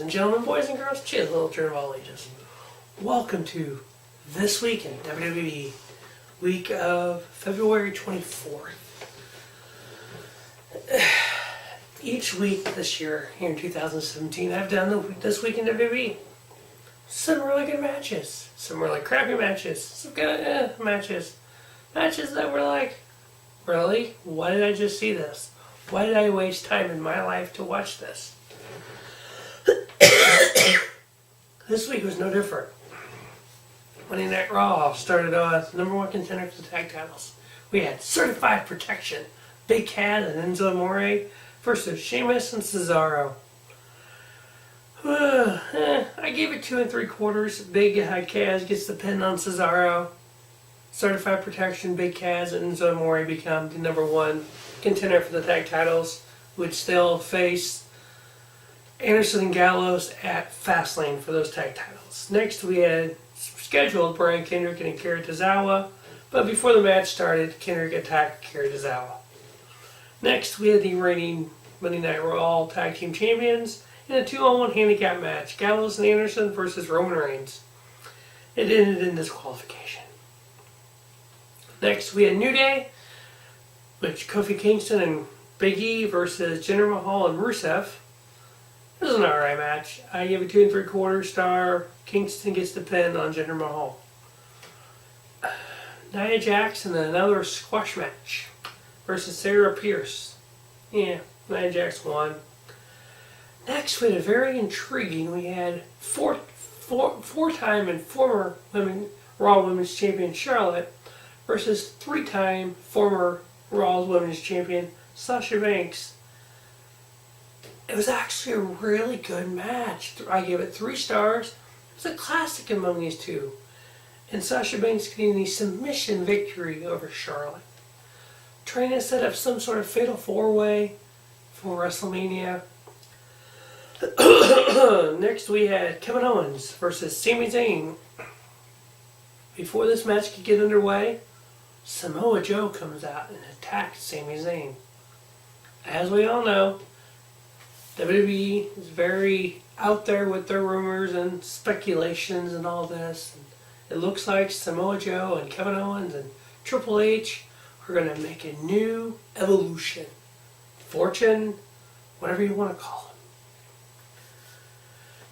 and gentlemen, boys and girls, cheers, little children of all ages. Welcome to This Week in WWE, week of February 24th. Each week this year, here in 2017, I've done This Week in WWE. Some really good matches, some really crappy matches, some good matches. Matches that were like, really? Why did I just see this? Why did I waste time in my life to watch this? This week was no different. Monday Night Raw started on the number one contender for the tag titles. We had Certified Protection, Big Cat and Enzo Amore versus Sheamus and Cesaro. I gave it 2 3/4. Big Kaz gets the pin on Cesaro. Certified Protection, Big Kaz, and Enzo Amore become the number one contender for the tag titles, which they'll face Anderson and Gallows at Fastlane for those tag titles. Next, we had scheduled Brian Kendrick and Akira Tozawa, but before the match started, Kendrick attacked Akira Tozawa. Next, we had the reigning Monday Night Raw Tag Team Champions in a 2-on-1 handicap match, Gallows and Anderson versus Roman Reigns. It ended in disqualification. Next, we had New Day, which Kofi Kingston and Big E versus Jinder Mahal and Rusev. It was an alright match. I gave it 2 3/4 star. Kingston gets the pin on Jinder Mahal. Nia Jax in another squash match versus Sarah Pierce. Yeah, Nia Jax won. Next, we had a very intriguing. We had four-time and former Raw Women's Champion Charlotte versus 3-time former Raw Women's Champion Sasha Banks. It was actually a really good match. I gave it 3 stars. It was a classic among these two. And Sasha Banks getting the submission victory over Charlotte. Trying to set up some sort of fatal 4-way for WrestleMania. Next we had Kevin Owens versus Sami Zayn. Before this match could get underway, Samoa Joe comes out and attacks Sami Zayn. As we all know, WWE is very out there with their rumors and speculations and all this. And it looks like Samoa Joe and Kevin Owens and Triple H are going to make a new evolution. Fortune, whatever you want to call it.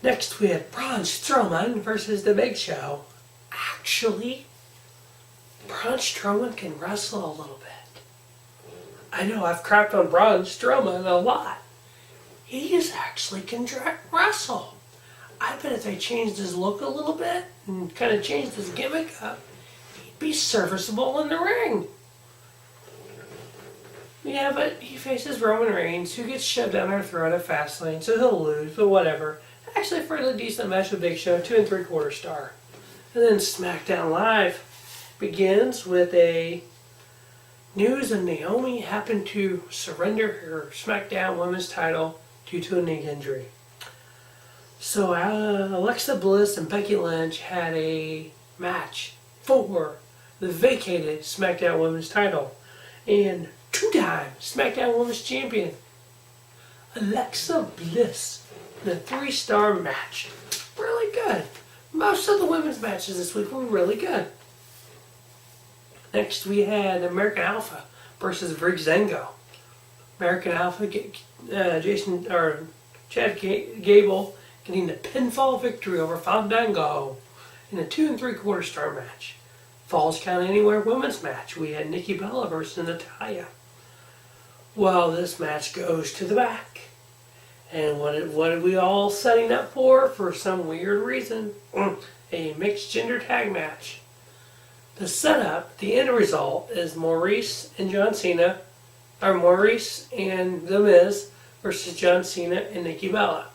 Next we had Braun Strowman versus The Big Show. Actually, Braun Strowman can wrestle a little bit. I know I've crapped on Braun Strowman a lot. He actually can wrestle. I bet if they changed his look a little bit and kind of changed his gimmick up, he'd be serviceable in the ring. Yeah, but he faces Roman Reigns, who gets shoved down our throat at Fastlane, so he'll lose, but whatever. Actually, a fairly decent match with Big Show, 2 3/4 star. And then SmackDown Live begins with a news that Naomi happened to surrender her SmackDown Women's title due to a knee injury. So Alexa Bliss and Becky Lynch had a match for the vacated SmackDown Women's title. And 2-time SmackDown Women's Champion Alexa Bliss in a 3-star match. Really good. Most of the women's matches this week were really good. Next we had American Alpha versus Breezango. American Alpha, Chad Gable getting the pinfall victory over Fandango in a 2 3/4 star match. Falls Count Anywhere women's match. We had Nikki Bella versus Natalya. Well, this match goes to the back. And what are we all setting up for some weird reason? A mixed gender tag match. The setup, the end result, is Maurice and John Cena, or Maurice and The Miz versus John Cena and Nikki Bella.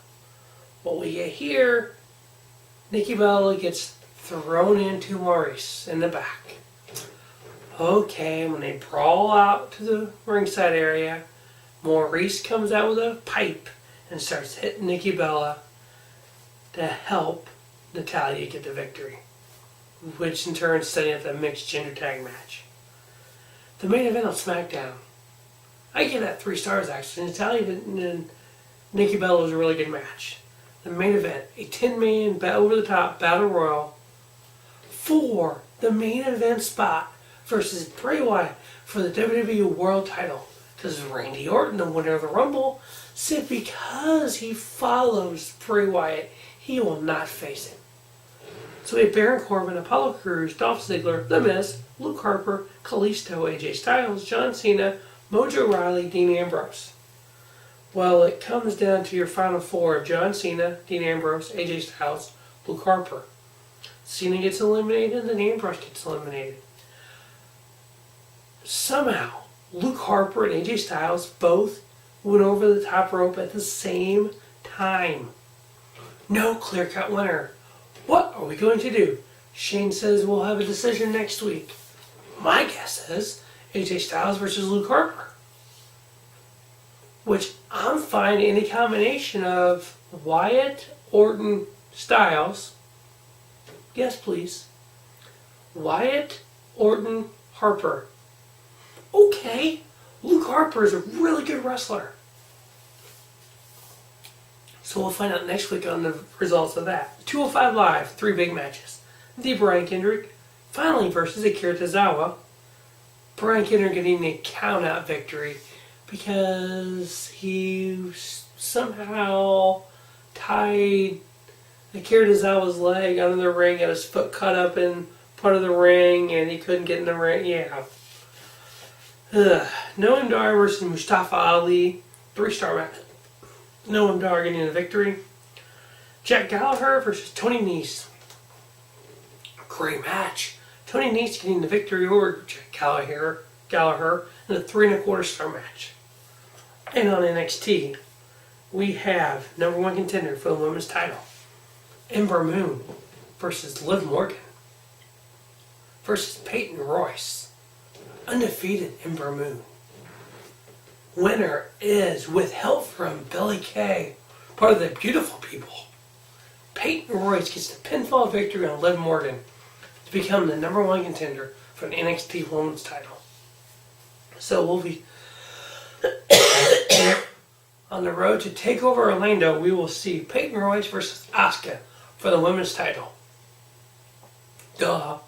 What we get here, Nikki Bella gets thrown into Maurice in the back. Okay, when they brawl out to the ringside area, Maurice comes out with a pipe and starts hitting Nikki Bella to help Natalya get the victory, which in turn setting up the mixed gender tag match. The main event on SmackDown, I give that 3 stars actually. Natalya and Nikki Bella was a really good match. the main event, a 10-man over-the-top battle royal for the main event spot versus Bray Wyatt for the WWE World title. Because Randy Orton, the winner of the Rumble, said because he follows Bray Wyatt, he will not face him. So we have Baron Corbin, Apollo Crews, Dolph Ziggler, The Miz, Luke Harper, Kalisto, AJ Styles, John Cena, Mojo Rawley, Dean Ambrose. Well, it comes down to your final four of John Cena, Dean Ambrose, AJ Styles, Luke Harper. Cena gets eliminated, then Ambrose gets eliminated. Somehow, Luke Harper and AJ Styles both went over the top rope at the same time. No clear-cut winner. What are we going to do? Shane says we'll have a decision next week. My guess is AJ Styles versus Luke Harper. Which I'm fine any combination of Wyatt, Orton, Styles. Yes, please. Wyatt, Orton, Harper. Okay, Luke Harper is a really good wrestler. So we'll find out next week on the results of that. 205 Live, 3 big matches. The Brian Kendrick finally versus Akira Tozawa. Brian Kendrick getting a count-out victory because he somehow tied Akira Tozawa's leg under the ring, got his foot cut up in part of the ring, and he couldn't get in the ring. Yeah. Noam Dar versus Mustafa Ali, 3-star match. Noam Dar getting the victory. Jack Gallagher versus Tony Nese. Great match. Tony Nese getting the victory over Jack Gallagher in a 3.25-star match. And on NXT, we have #1 contender for the women's title, Ember Moon versus Liv Morgan versus Peyton Royce. Undefeated Ember Moon. Winner is, with help from Billy Kay, part of the Beautiful People. Peyton Royce gets the pinfall victory on Liv Morgan to become the #1 contender for the NXT Women's title. So we'll be on the road to TakeOver Orlando. We will see Peyton Royce versus Asuka for the women's title. Duh.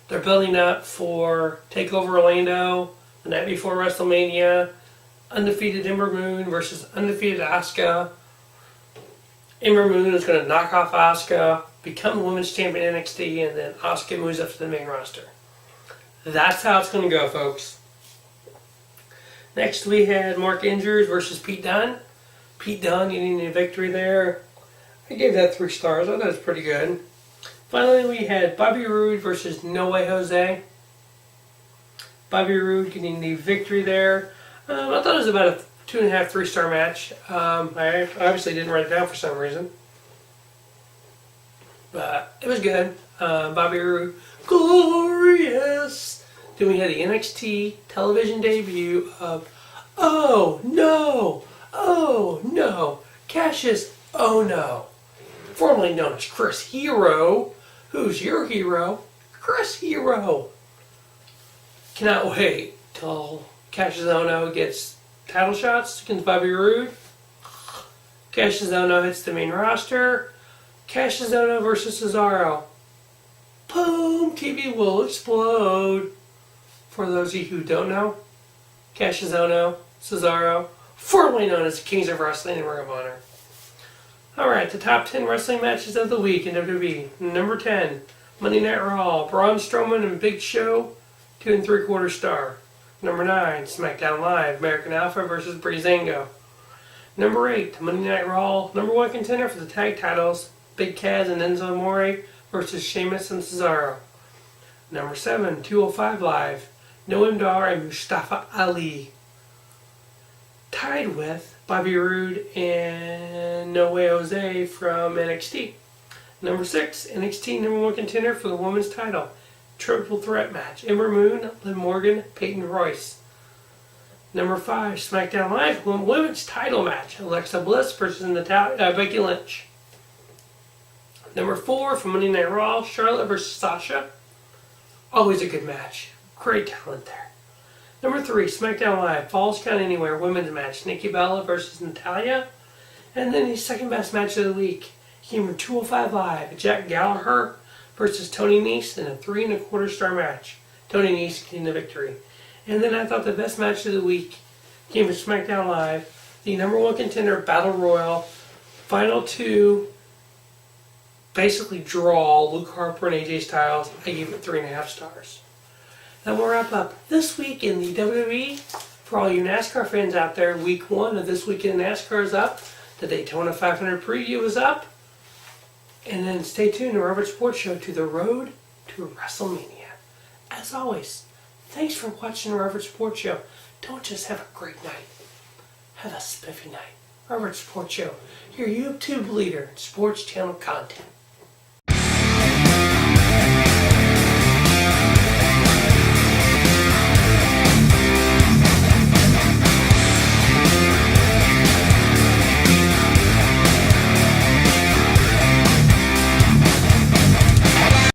They're building up for TakeOver Orlando the night before WrestleMania. Undefeated Ember Moon versus undefeated Asuka. Ember Moon is going to knock off Asuka, become the women's champion in NXT, and then Asuka moves up to the main roster. That's how it's going to go, folks. Next we had Mark Andrews versus Pete Dunne. Pete Dunne getting the victory there. I gave that 3 stars. I thought it was pretty good. Finally, we had Bobby Roode versus No Way Jose. Bobby Roode getting the victory there. I thought it was about a 2.5, 3-star match. I obviously didn't write it down for some reason. But it was good. Bobby Roode, glorious! Then we had the NXT television debut of Oh No, Cassius Oh No, formerly known as Chris Hero. Who's your hero? Chris Hero. Cannot wait till Cassius Ohno gets title shots against Bobby Roode. Cassius Ohno hits the main roster. Cassius Ohno versus Cesaro. Boom! TV will explode. For those of you who don't know, Cassius Ohno, Cesaro, formerly known as the Kings of Wrestling and Ring of Honor. Alright, the top 10 wrestling matches of the week in WWE. Number 10, Monday Night Raw, Braun Strowman and Big Show, 2 3/4 star. Number 9, SmackDown Live, American Alpha versus Breezango. Number 8, Monday Night Raw, #1 contender for the tag titles, Big Cass and Enzo Amore versus Sheamus and Cesaro. Number 7, 205 Live, Noam Dar and Mustafa Ali. Tied with Bobby Roode and No Way Jose from NXT. Number 6, NXT #1 contender for the women's title. Triple threat match. Ember Moon, Liv Morgan, Peyton Royce. Number 5, SmackDown Live women's title match. Alexa Bliss versus Becky Lynch. Number 4, from Monday Night Raw, Charlotte versus Sasha. Always a good match. Great talent there. Number 3, SmackDown Live, Falls Count Anywhere women's match. Nikki Bella versus Natalya. And then the second best match of the week, came from 205 Live. Jack Gallagher versus Tony Nese in a 3 1/4 star match. Tony Nese getting the victory. And then I thought the best match of the week came from SmackDown Live. The #1 contender Battle Royal. Final two, basically draw Luke Harper and AJ Styles. I gave it 3.5 stars. Now we'll wrap up. This week in the WWE, for all you NASCAR fans out there, week 1 of This Week in NASCAR is up. The Daytona 500 preview is up. And then stay tuned to Robert Sports Show to the road to WrestleMania. As always, thanks for watching the Robert Sports Show. Don't just have a great night. Have a spiffy night. Robert Sports Show, your YouTube leader in sports channel content.